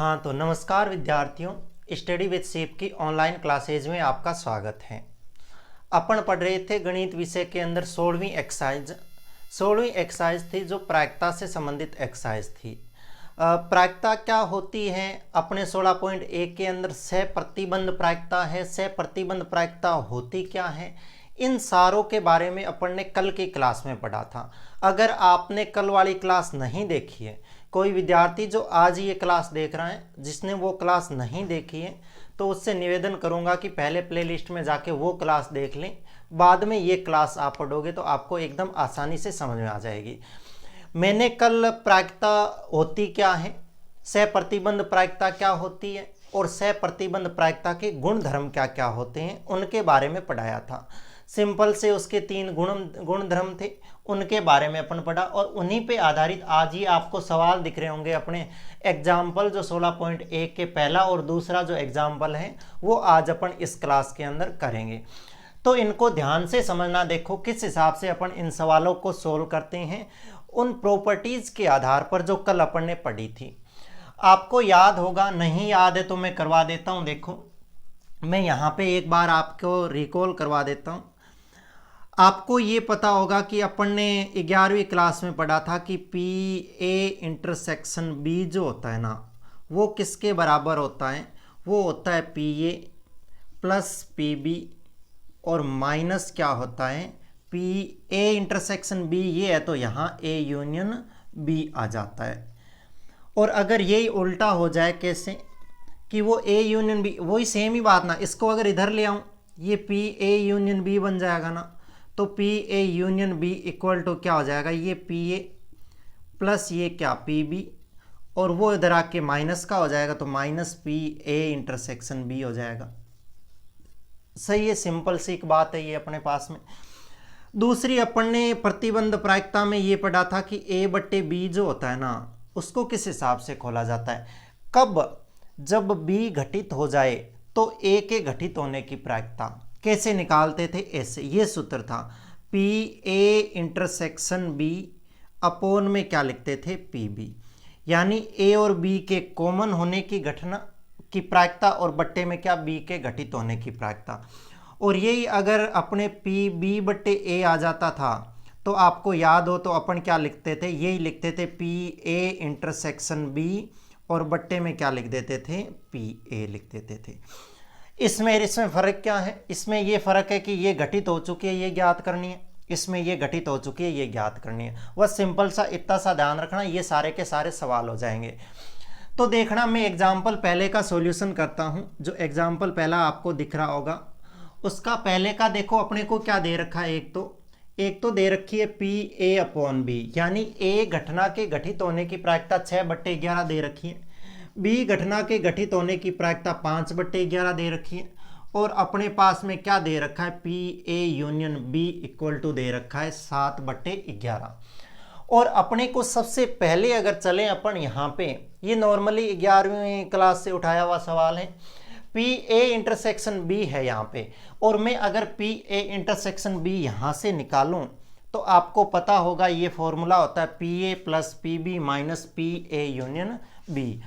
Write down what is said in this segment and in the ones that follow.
हाँ तो नमस्कार विद्यार्थियों, स्टडी विद शिव की ऑनलाइन क्लासेज में आपका स्वागत है। अपन पढ़ रहे थे गणित विषय के अंदर 16वीं एक्सरसाइज थी जो प्रायिकता से संबंधित एक्सरसाइज थी। प्रायिकता क्या होती है? अपने 16.1 के अंदर सह प्रतिबंध प्रायिकता है। सह प्रतिबंध प्रायिकता होती क्या है, इन सारों के बारे में अपन ने कल की क्लास में पढ़ा था। अगर आपने कल वाली क्लास नहीं देखी है, कोई विद्यार्थी जो आज ये क्लास देख रहा है जिसने वो क्लास नहीं देखी है, तो उससे निवेदन करूंगा कि पहले प्लेलिस्ट में जाके वो क्लास देख लें, बाद में ये क्लास आप पढ़ोगे तो आपको एकदम आसानी से समझ में आ जाएगी। मैंने कल प्रायिकता होती क्या है, सह प्रतिबंध प्रायिकता क्या होती है और सह प्रतिबंध प्रायिकता के गुण धर्म क्या क्या होते हैं उनके बारे में पढ़ाया था। सिंपल से उसके 3 गुण धर्म थे, उनके बारे में अपन पढ़ा और उन्हीं पे आधारित आज ही आपको सवाल दिख रहे होंगे अपने एग्जाम्पल जो 16.1 के पहला और दूसरा जो एग्जाम्पल है वो आज अपन इस क्लास के अंदर करेंगे। तो इनको ध्यान से समझना, देखो किस हिसाब से अपन इन सवालों को सोल्व करते हैं उन प्रॉपर्टीज के आधार पर जो कल अपन ने पढ़ी थी। आपको याद होगा, नहीं याद है तो मैं करवा देता हूँ। देखो मैं यहाँ पे एक बार आपको रिकॉल करवा देता हूँ। आपको ये पता होगा कि अपन ने 11वीं क्लास में पढ़ा था कि पी ए इंटरसेक्शन बी जो होता है ना, वो किसके बराबर होता है? वो होता है P A plus P B और माइनस क्या होता है पी ए इंटरसेक्शन बी। ये है तो यहाँ ए यूनियन बी आ जाता है। और अगर यही उल्टा हो जाए कैसे कि वो ए यूनियन बी, वही सेम ही बात ना, इसको अगर इधर ले आऊँ ये पी ए यूनियन बी बन जाएगा ना, तो P A union B equal to क्या हो जाएगा, ये पी ए प्लस ये क्या पी बी और वो इधर आके माइनस का हो जाएगा तो minus P A intersection B हो जाएगा। सही है, सिंपल सी एक बात है ये अपने पास में। दूसरी अपन ने प्रतिबंध प्रायिकता में ये पढ़ा था कि ए बट्टे बी जो होता है ना, उसको किस हिसाब से खोला जाता है? कब? जब बी घटित हो जाए तो ए के घटित होने की प्रायिकता कैसे निकालते थे? ऐसे, ये सूत्र था P A intersection B upon में क्या लिखते थे, पी बी, यानी ए और बी के कॉमन होने की घटना की प्रायिकता और बट्टे में क्या, बी के घटित होने की प्रायिकता। और यही अगर अपने पी बी बट्टे ए आ जाता था तो आपको याद हो तो अपन क्या लिखते थे, यही लिखते थे पी ए इंटरसेक्शन बी और बट्टे में क्या लिख देते थे, पी ए लिख देते थे। इसमें फ़र्क क्या है? इसमें ये फ़र्क है कि ये घटित हो चुकी है, ये ज्ञात करनी है, इसमें ये घटित हो चुकी है, ये ज्ञात करनी है। बस सिंपल सा इतना सा ध्यान रखना, ये सारे के सारे सवाल हो जाएंगे। तो देखना मैं एग्जाम्पल पहले का सॉल्यूशन करता हूँ। जो एग्जाम्पल पहला आपको दिख रहा होगा उसका पहले का देखो अपने को क्या दे रखा है, एक तो दे रखी है पी ए अपॉन बी, यानी ए घटना के घटित होने की प्रायिकता 6/11 दे रखी है, बी घटना के घटित होने की प्रायिकता 5/11 दे रखी है और अपने पास में क्या दे रखा है, P A union B equal to दे रखा है 7/11। और अपने को सबसे पहले अगर चलें अपन यहाँ पे, ये नॉर्मली 11वीं क्लास से उठाया हुआ सवाल है, पी ए इंटरसेक्शन बी है यहाँ पे, और मैं अगर पी ए इंटरसेक्शन बी यहाँ से निकालूं तो आपको पता होगा ये फॉर्मूला होता है P A plus P B minus P A union B.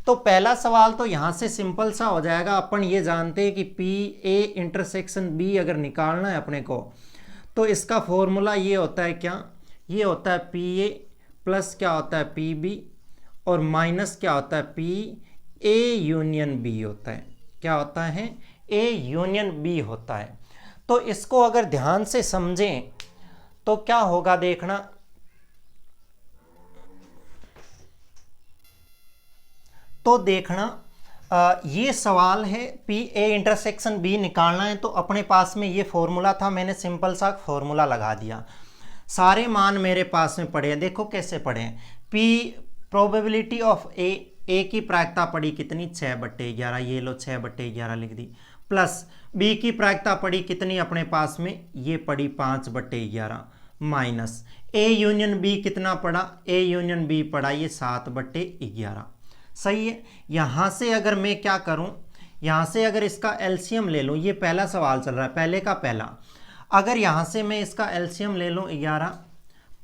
तो पहला सवाल तो यहाँ से सिंपल सा हो जाएगा। अपन ये जानते हैं कि पी ए इंटरसेक्शन बी अगर निकालना है अपने को तो इसका फॉर्मूला ये होता है क्या, ये होता है पी ए प्लस क्या होता है पी बी और माइनस क्या होता है पी ए यूनियन बी होता है। क्या होता है? ए यूनियन बी होता है। तो इसको अगर ध्यान से समझें तो क्या होगा, देखना। तो देखना ये सवाल है पी ए इंटरसेक्शन बी निकालना है, तो अपने पास में ये फॉर्मूला था, मैंने सिंपल सा फॉर्मूला लगा दिया। सारे मान मेरे पास में पड़े हैं, देखो कैसे पड़े हैं। पी प्रोबेबिलिटी ऑफ ए की प्रायिकता पड़ी कितनी, 6/11, ये लो 6/11 लिख दी, प्लस बी की प्रायिकता पड़ी कितनी अपने पास में, ये पड़ी 5/11, माइनस ए यूनियन बी कितना पड़ा, ए यूनियन बी पड़ा ये 7/11। सही है। यहाँ से अगर मैं क्या करूँ, यहाँ से अगर इसका एलसीएम ले लूँ, ये पहला सवाल चल रहा है, पहले का पहला, अगर यहाँ से मैं इसका एलसीएम ले लूँ 11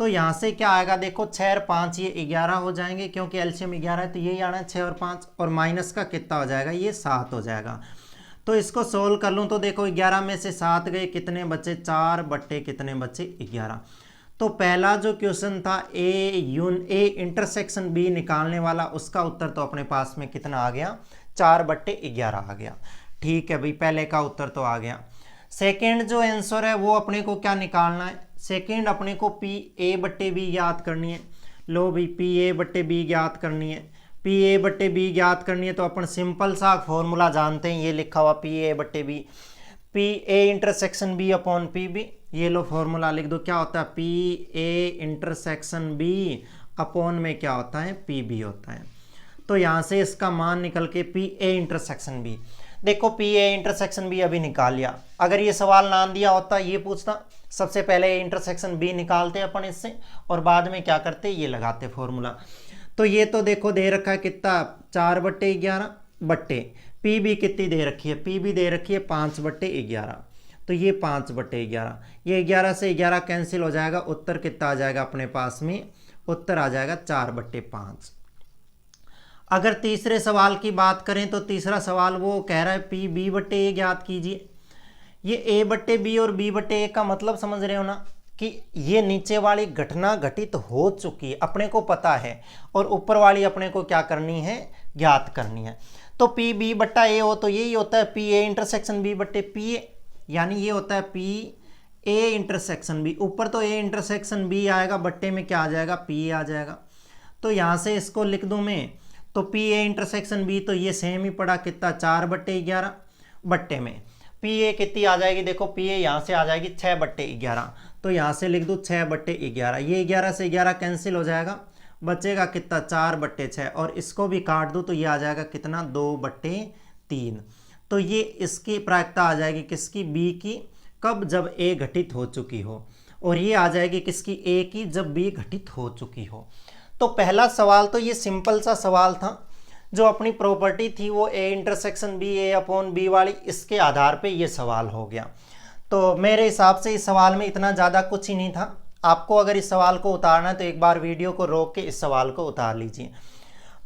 तो यहाँ से क्या आएगा देखो 6 और 5 ये 11 हो जाएंगे, क्योंकि एलसीएम 11 है तो यही आना है 6 और 5, और माइनस का कितना हो जाएगा ये 7 हो जाएगा। तो इसको सोल्व कर लूँ तो देखो 11 में से 7 गए, कितने बचे 4 बट्टे कितने बचे 11। तो पहला जो क्वेश्चन था ए इंटरसेक्शन बी निकालने वाला, उसका उत्तर तो अपने पास में कितना आ गया 4/11 आ गया। ठीक है भाई, पहले का उत्तर तो आ गया। सेकेंड जो आंसर है वो अपने को क्या निकालना है, सेकेंड अपने को पी ए बट्टे बी याद करनी है। लो भाई पी ए बट्टे बी याद करनी है, पी ए बट्टे बी याद करनी है तो अपन सिंपल सा फॉर्मूला जानते हैं, ये लिखा हुआ पी ए बट्टे B, P A intersection B upon P B. ये लो फॉर्मूला लिख दो, क्या होता है P A intersection B upon में क्या होता है पी बी होता है। तो यहाँ से इसका मान निकल के पी ए इंटरसेक्शन बी, देखो पी ए इंटरसेक्शन बी अभी निकाल लिया। अगर ये सवाल ना दिया होता ये पूछता, सबसे पहले इंटरसेक्शन बी निकालते अपन इससे और बाद में क्या करते ये लगाते फॉर्मूला। तो ये तो देखो दे रखा है कितना 4/11 बट्टे पी बी कितनी दे रखी है, पी बी दे रखी है 5/11, तो ये 5/11, ये 11 से 11 कैंसिल हो जाएगा, उत्तर कितना आ जाएगा अपने पास में, उत्तर आ जाएगा 4/5। अगर तीसरे सवाल की बात करें तो तीसरा सवाल वो कह रहा है पी बी बट्टे ए ज्ञात कीजिए। ये ए बट्टे बी और बी बट्टे ए का मतलब समझ रहे हो ना, कि ये नीचे वाली घटना घटित हो चुकी है अपने को पता है, और ऊपर वाली अपने को क्या करनी है ज्ञात करनी है। तो पी बी बट्टा ए हो तो यही होता है पी ए इंटरसेक्शन बी बट्टे पी ए, यानी ये होता है पी ए इंटरसेक्शन बी, ऊपर तो ए इंटरसेक्शन बी आएगा, बट्टे में क्या आ जाएगा पी ए आ जाएगा। तो यहाँ से इसको लिख दूँ मैं, तो पी ए इंटरसेक्शन बी तो ये सेम ही पड़ा कितना 4/11, बट्टे में पी ए कितनी आ जाएगी, देखो पी ए यहाँ से आ जाएगी 6/11, तो यहाँ से लिख दूँ 6/11, ये 11 से 11 कैंसिल हो जाएगा, बचेगा कितना 4/6, और इसको भी काट दूँ तो ये आ जाएगा कितना 2/3। तो ये इसकी प्रायिकता आ जाएगी किसकी बी की, कब जब ए घटित हो चुकी हो, और ये आ जाएगी किसकी ए की जब बी घटित हो चुकी हो। तो पहला सवाल तो ये सिंपल सा सवाल था, जो अपनी प्रॉपर्टी थी वो A intersection B A upon B वाली, इसके आधार पे ये सवाल हो गया। तो मेरे हिसाब से इस सवाल में इतना ज़्यादा कुछ ही नहीं था। आपको अगर इस सवाल को उतारना है तो एक बार वीडियो को रोक के इस सवाल को उतार लीजिए।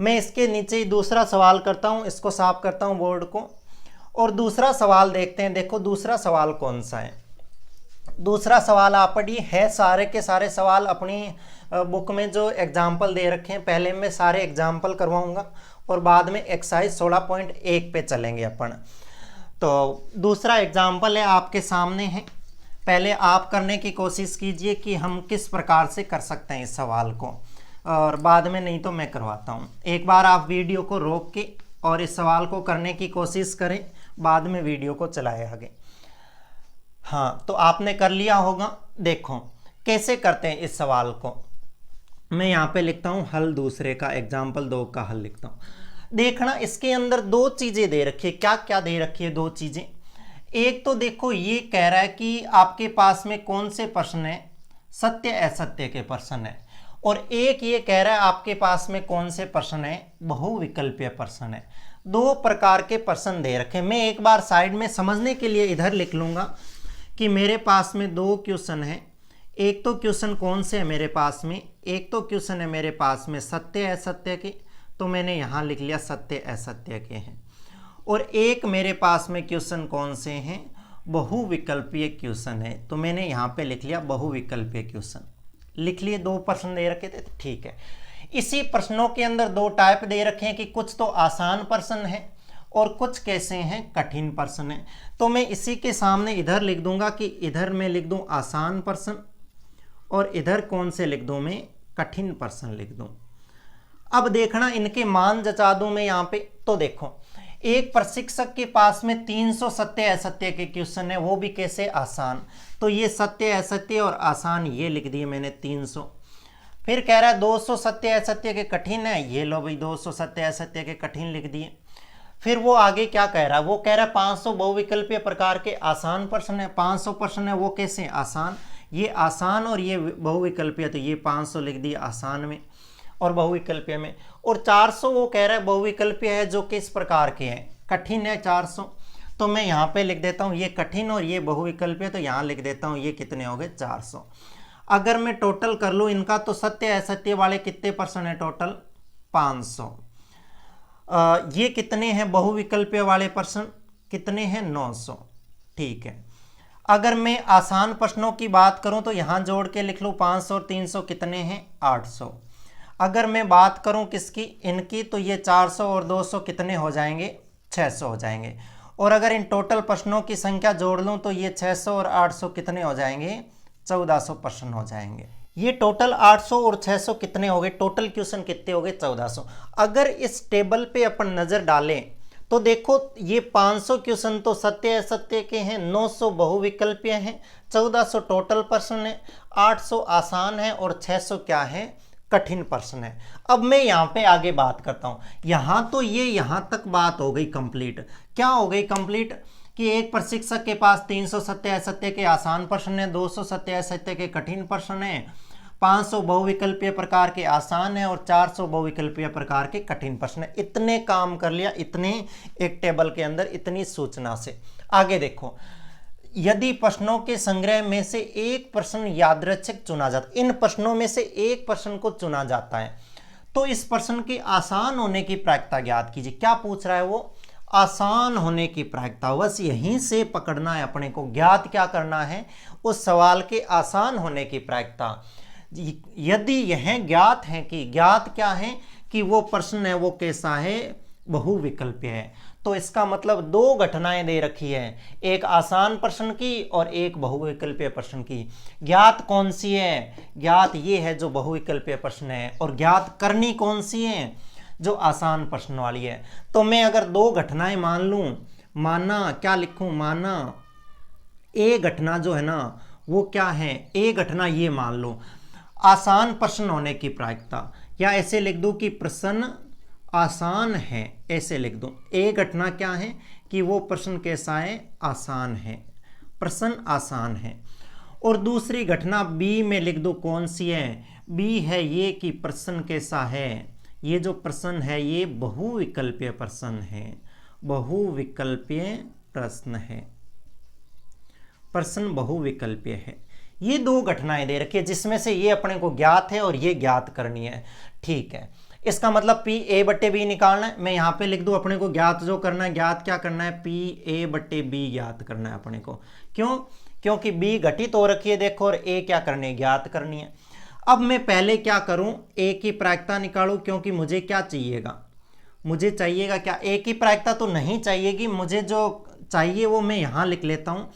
मैं इसके नीचे ही दूसरा सवाल करता हूँ, इसको साफ करता हूँ बोर्ड को, और दूसरा सवाल देखते हैं। देखो दूसरा सवाल कौन सा है, दूसरा सवाल आप पढ़िए, है सारे के सारे सवाल अपनी बुक में जो एग्जाम्पल दे रखे हैं, पहले मैं सारे एग्जाम्पल करवाऊंगा और बाद में एक्सरसाइज 16.1 पे चलेंगे अपन। तो दूसरा एग्जाम्पल है आपके सामने है, पहले आप करने की कोशिश कीजिए कि हम किस प्रकार से कर सकते हैं इस सवाल को, और बाद में नहीं तो मैं करवाता हूँ। एक बार आप वीडियो को रोक के और इस सवाल को करने की कोशिश करें, बाद में वीडियो को चलाए आगे। हाँ, तो आपने कर लिया होगा। देखो कैसे करते हैं इस सवाल को, मैं यहाँ पे लिखता हूँ हल, दूसरे का एग्जाम्पल 2 का हल लिखता हूँ। देखना इसके अंदर 2 चीज़ें दे रखी है, क्या क्या दे रखी है 2 चीज़ें। एक तो देखो ये कह रहा है कि आपके पास में कौन से प्रश्न है, सत्य असत्य के प्रश्न है, और एक ये कह रहा है आपके पास में कौन से प्रश्न है, बहुविकल्पीय प्रश्न है। 2 प्रकार के प्रश्न दे रखे। मैं एक बार साइड में समझने के लिए इधर लिख लूँगा कि मेरे पास में 2 क्वेश्चन है। एक तो क्वेश्चन कौन से है मेरे पास में, एक तो क्वेश्चन है मेरे पास में सत्य असत्य के, तो मैंने यहाँ लिख लिया सत्य असत्य के हैं। और एक मेरे पास में क्वेश्चन कौन से हैं, बहुविकल्पीय क्वेश्चन है, तो मैंने यहाँ पे लिख लिया बहुविकल्पीय क्वेश्चन। लिख लिए 2 प्रश्न दे रखे थे, ठीक है। इसी प्रश्नों के अंदर 2 टाइप दे रखे हैं कि कुछ तो आसान प्रश्न है और कुछ कैसे हैं कठिन प्रश्न है। तो मैं इसी के सामने इधर लिख दूंगा कि इधर मैं लिख दूं आसान प्रश्न, और इधर कौन से लिख दूं मैं कठिन प्रश्न लिख दूं। अब देखना इनके मान जचा दूं मैं यहाँ पे। तो देखो एक प्रशिक्षक के पास में 300 सत्य असत्य के क्वेश्चन है, वो भी कैसे आसान। तो ये सत्य असत्य और आसान ये लिख दिए मैंने 300। फिर कह रहा है 200 सत्य असत्य के कठिन है, ये लो भाई 200 सत्य असत्य के कठिन लिख दिए। फिर वो आगे क्या कह रहा है, वो कह रहा है 500 बहुविकल्पीय प्रकार के आसान प्रश्न है। 500 प्रश्न है वो कैसे आसान, ये आसान और ये बहुविकल्पीय, तो ये 500 लिख दिए आसान में और बहुविकल्पीय में। और 400 वो कह रहा है बहुविकल्पीय है जो किस प्रकार के हैं, कठिन है 400। तो मैं यहाँ पे लिख देता हूँ ये कठिन और ये बहुविकल्पीय, तो यहाँ लिख देता हूँ ये कितने हो गए 400। अगर मैं टोटल कर लूँ इनका तो सत्य असत्य वाले कितने परसेंट है टोटल 500। ये कितने हैं बहुविकल्पीय वाले प्रश्न कितने हैं 900। ठीक है, अगर मैं आसान प्रश्नों की बात करूं तो यहां जोड़ के लिख लूं 500 और 300 कितने हैं 800। अगर मैं बात करूं किसकी इनकी तो ये 400 और 200 कितने हो जाएंगे 600 हो जाएंगे। और अगर इन टोटल प्रश्नों की संख्या जोड़ लूं तो ये 600 और 800 कितने हो जाएंगे 1400 प्रश्न हो जाएंगे। ये टोटल 800 और 600 कितने हो गए टोटल क्वेश्चन कितने हो गए 1400। अगर इस टेबल पे अपन नजर डालें तो देखो ये 500 क्वेश्चन तो सत्य असत्य के हैं, 900 बहुविकल्पीय हैं, 1400 टोटल प्रश्न है, 800 आसान है और 600 क्या है कठिन प्रश्न है। अब मैं यहाँ पे आगे बात करता हूँ। यहाँ तो ये यहाँ तक बात हो गई कंप्लीट। क्या हो गई कंप्लीट कि एक प्रशिक्षक के पास 300 सत्य असत्य के आसान प्रश्न है, 200 सत्य असत्य के कठिन प्रश्न है, 500 बहुविकल्पीय प्रकार के आसान है और 400 बहुविकल्पीय प्रकार के कठिन प्रश्न है। इतने काम कर लिया, इतने एक टेबल के अंदर इतनी सूचना से। आगे देखो, यदि प्रश्नों के संग्रह में से एक प्रश्न यादृच्छिक चुना जाता, इन प्रश्नों में से एक प्रश्न को चुना जाता है तो इस प्रश्न की आसान होने की प्रायिकता ज्ञात कीजिए। क्या पूछ रहा है वो, आसान होने की प्रायिकता। बस यहीं से पकड़ना है अपने को, ज्ञात क्या करना है उस सवाल के आसान होने की प्रायिकता। यदि यह ज्ञात है कि ज्ञात क्या है कि वो प्रश्न है वो कैसा है बहुविकल्पीय है, तो इसका मतलब दो घटनाएं दे रखी है, एक आसान प्रश्न की और एक बहुविकल्पीय प्रश्न की। ज्ञात कौन सी है, ज्ञात ये है जो बहुविकल्पीय प्रश्न है, और ज्ञात करनी कौन सी है जो आसान प्रश्न वाली है। तो मैं अगर दो घटनाएं मान लूं, माना क्या लिखूं, माना ए घटना जो है ना वो क्या है, ए घटना ये मान लो आसान प्रश्न होने की प्रायिकता, या ऐसे लिख दूं कि प्रश्न आसान है, ऐसे लिख दूं। ए घटना क्या है कि वो प्रश्न कैसा है आसान है, प्रश्न आसान है। और दूसरी घटना बी में लिख दो कौन सी है, बी है ये कि प्रश्न कैसा है, ये जो प्रश्न है ये बहुविकल्पीय प्रश्न है, बहुविकल्पीय प्रश्न है, प्रश्न बहुविकल्पीय है। ये दो घटनाएं दे रखी है जिसमें से ये अपने को ज्ञात है और ये ज्ञात करनी है। ठीक है, इसका मतलब पी ए बट्टे बी निकालना है। मैं यहाँ पे लिख दूं अपने को ज्ञात जो करना है, ज्ञात क्या करना है पी ए बट्टे बी ज्ञात करना है अपने को। क्यों, क्योंकि बी घटित हो रखी है देखो, और ए क्या करनी है ज्ञात करनी है। अब मैं पहले क्या करूं, ए की प्रायिकता निकालूं, क्योंकि मुझे क्या चाहिएगा, मुझे चाहिएगा क्या, ए की प्रायिकता तो नहीं चाहिएगी, मुझे जो चाहिए वो मैं यहाँ लिख लेता हूँ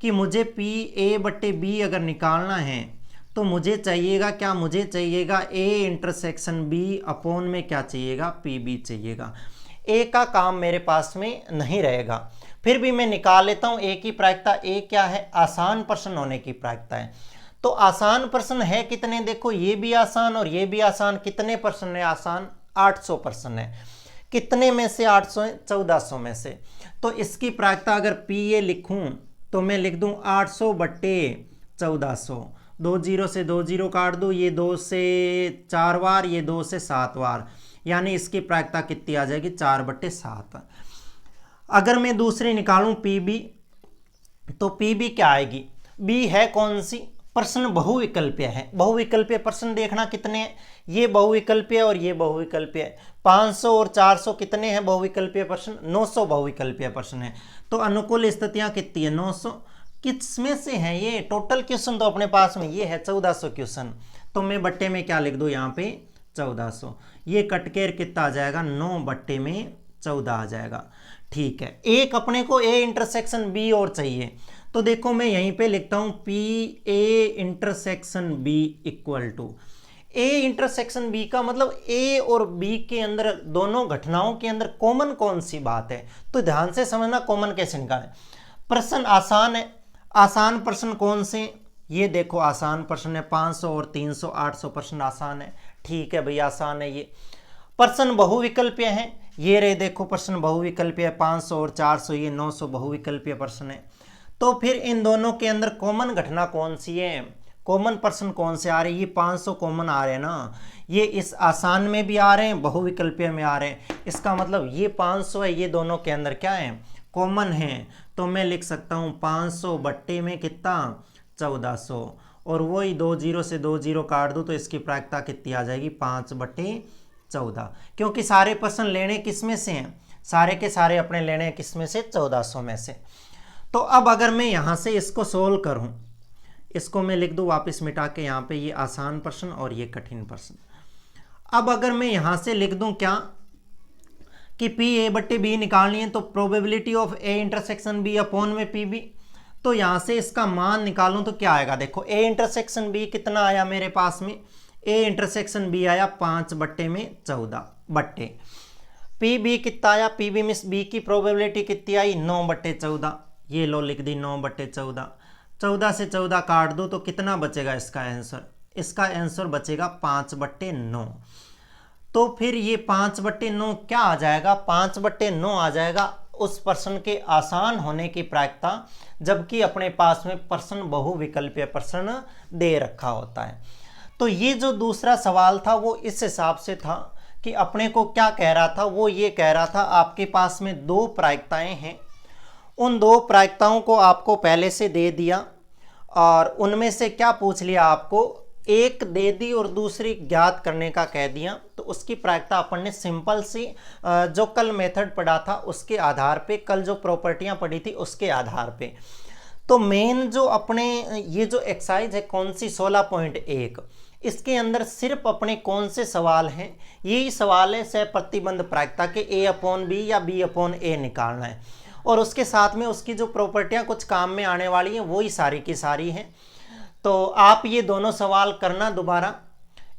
कि मुझे पी ए बट्टे बी अगर निकालना है तो मुझे चाहिएगा क्या, मुझे चाहिएगा ए इंटरसेक्शन बी अपॉन में क्या चाहिएगा पी बी चाहिएगा। ए का काम मेरे पास में नहीं रहेगा, फिर भी मैं निकाल लेता हूँ ए की प्रायिकता। ए क्या है आसान प्रश्न होने की प्रायिकता है। तो आसान प्रश्न है कितने, देखो ये भी आसान और ये भी आसान, कितने प्रश्न है आसान 800 प्रश्न है, कितने में से 800 है 1400 में से। तो इसकी प्रायिकता अगर पी ए लिखूं तो मैं लिख दूं 800 बट्टे 1400, 2 जीरो से 2 जीरो काट दो, ये 2 से 4 बार, ये 2 से 7 बार, यानी इसकी प्रायिकता कितनी आ जाएगी 4 बट्टे 7। अगर मैं दूसरी निकालूं पी बी, तो पी बी क्या आएगी, बी है कौन सी प्रश्न बहुविकल्पीय है। बहुविकल्पीय प्रश्न देखना कितने हैं, ये बहुविकल्पीय और ये बहुविकल्पीय। 500 और 400 कितने हैं बहुविकल्पीय प्रश्न, 900 बहुविकल्पीय प्रश्न है। तो अनुकूल स्थितियां कितनी है 900, किसमें से है ये, टोटल क्वेश्चन तो अपने पास में ये है 1400 क्वेश्चन, तो मैं बट्टे में क्या लिख दूं यहाँ पे 1400, ये कटकेर कितना आ जाएगा 9 बट्टे में 14 आ जाएगा। ठीक है, एक अपने को ए इंटरसेक्शन बी और चाहिए, तो देखो मैं यहीं पे लिखता हूं P A intersection B equal to, A intersection B का मतलब ए और बी के अंदर दोनों घटनाओं के अंदर कॉमन कौन सी बात है, तो ध्यान से समझना कॉमन कैसे निकालें। प्रश्न आसान है, आसान प्रश्न कौन से, ये देखो आसान प्रश्न है 500 और 300, 800 प्रश्न आसान है। ठीक है भाई आसान है। ये प्रश्न बहुविकल्पीय है, ये रहे देखो प्रश्न बहुविकल्पीय 500 और 400, ये 900 बहुविकल्पीय प्रश्न है। तो फिर इन दोनों के अंदर कॉमन घटना कौन सी है, कॉमन प्रश्न कौन से आ रहे हैं, ये 500 कॉमन आ रहे हैं ना, ये इस आसान में भी आ रहे हैं बहुविकल्पीय में आ रहे हैं, इसका मतलब ये 500 है, ये दोनों के अंदर क्या है कॉमन है। तो मैं लिख सकता हूँ 500 बट्टे में कितना 1400, और वही 2 जीरो से 2 जीरो काट दूँ तो इसकी प्रायिकता कितनी आ जाएगी 5/14, क्योंकि सारे प्रश्न लेने किस में से हैं, सारे के सारे अपने लेने किस में से 1400 में से। तो अब अगर मैं यहाँ से इसको सोल्व करूँ, इसको मैं लिख दूँ वापस मिटा के यहाँ पे, ये आसान प्रश्न और ये कठिन प्रश्न। अब अगर मैं यहाँ से लिख दूँ क्या कि PA/B निकालनी है तो probability of A intersection B upon में PB, तो यहाँ से इसका मान निकालूं तो क्या आएगा, देखो A इंटरसेक्शन B कितना आया मेरे पास में, A इंटरसेक्शन B आया 5/14 बट्टे, PB कितना आया, PB में B की प्रोबेबिलिटी कितनी आई 9/14, ये लो लिख दी 9/14, 14 से 14 काट दो तो कितना बचेगा इसका आंसर, इसका आंसर बचेगा 5/9। तो फिर ये 5/9 क्या आ जाएगा, 5/9 आ जाएगा उस प्रश्न के आसान होने की प्रायिकता, जबकि अपने पास में प्रश्न बहुविकल्पीय प्रश्न दे रखा होता है। तो ये जो दूसरा सवाल था वो इस हिसाब से था कि अपने को क्या कह रहा था, वो ये कह रहा था आपके पास में 2 प्रायिकताएं हैं, उन 2 प्रायिकताओं को आपको पहले से दे दिया और उनमें से क्या पूछ लिया, आपको एक दे दी और दूसरी ज्ञात करने का कह दिया। तो उसकी प्रायिकता अपन ने सिंपल सी जो कल मेथड पढ़ा था उसके आधार पे, कल जो प्रॉपर्टियां पढ़ी थी उसके आधार पे। तो मेन जो अपने ये जो एक्सरसाइज है कौन सी 16.1, इसके अंदर सिर्फ अपने कौन से सवाल हैं, यही सवाल है सहप्रतिबंध प्रायिकता के A/B या B/A निकालना है, और उसके साथ में उसकी जो प्रॉपर्टियां कुछ काम में आने वाली हैं वही सारी की सारी हैं। तो आप ये दोनों सवाल करना दोबारा,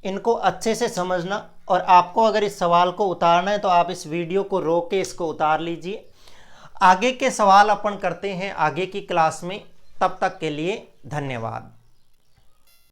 इनको अच्छे से समझना, और आपको अगर इस सवाल को उतारना है तो आप इस वीडियो को रोक के इसको उतार लीजिए। आगे के सवाल अपन करते हैं आगे की क्लास में, तब तक के लिए धन्यवाद।